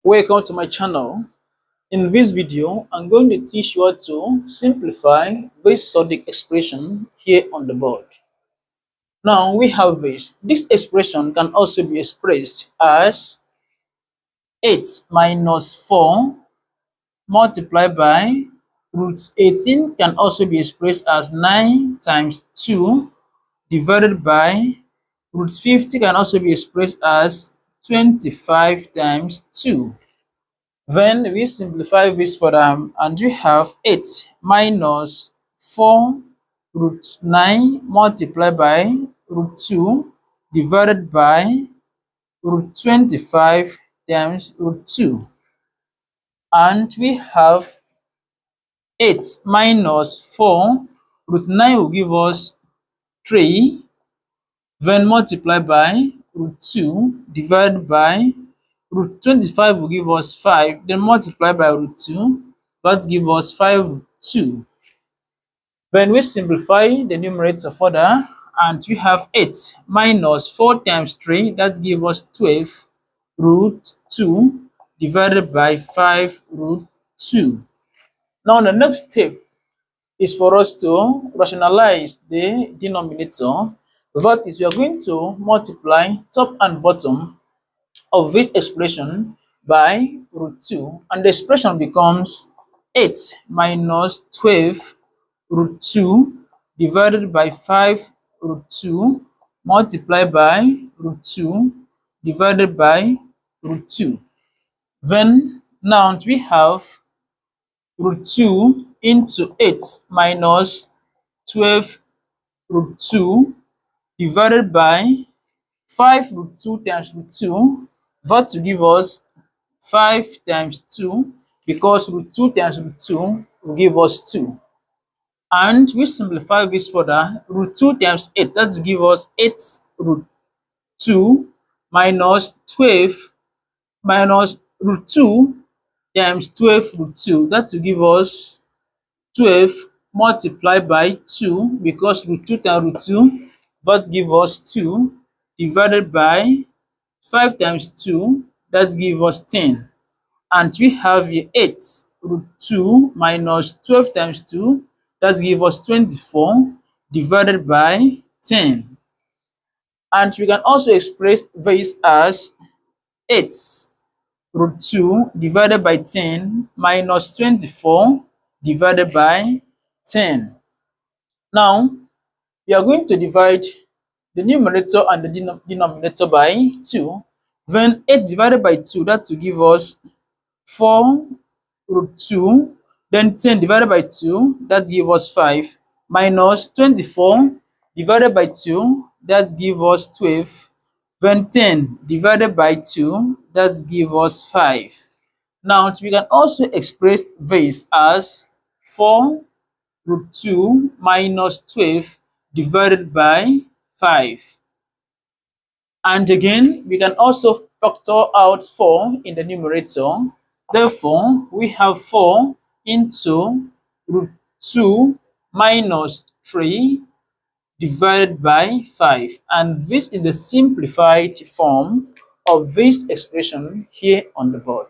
Welcome to my channel. In this video, I'm going to teach you how to simplify this sorted expression here on the board. Now we have this. This expression can also be expressed as 8 minus 4 multiplied by root 18 can also be expressed as 9 times 2 divided by root 50 can also be expressed as 25 times 2. Then we simplify this further and we have 8 minus 4 root 9 multiplied by root 2 divided by root 25 times root 2. And we have 8 minus 4 root 9 will give us 3, then multiplied by root 2 divided by root 25 will give us 5, then multiply by root 2, that gives us 5 root 2. Then we simplify the numerator further and we have 8 minus 4 times 3, that gives us 12 root 2 divided by 5 root 2. Now the next step is for us to rationalize the denominator. That is, we are going to multiply top and bottom of this expression by root 2, and the expression becomes 8 minus 12 root 2 divided by 5 root 2 multiplied by root 2 divided by root 2. Then now we have root 2 into 8 minus 12 root 2 divided by 5 root 2 times root 2, that will give us 5 times 2, because root 2 times root 2 will give us 2. And we simplify this further, root 2 times 8, that will give us 8 root 2 minus 12 minus root 2 times 12 root 2, that will give us 12 multiplied by 2, because root 2 times root 2, that gives us 2, divided by 5 times 2, that gives us 10. And we have here 8 root 2 minus 12 times 2, that gives us 24, divided by 10. And we can also express this as 8 root 2 divided by 10 minus 24 divided by 10. Now, we are going to divide the numerator and the denominator by 2. Then 8 divided by 2, that will give us 4 root 2. Then 10 divided by 2, that gives us 5. Minus 24 divided by 2, that gives us 12. Then 10 divided by 2, that gives us 5. Now, we can also express this as 4 root 2 minus 12 divided by 5. And again, we can also factor out 4 in the numerator. Therefore, we have 4 into root 2 minus 3 divided by 5. And this is the simplified form of this expression here on the board.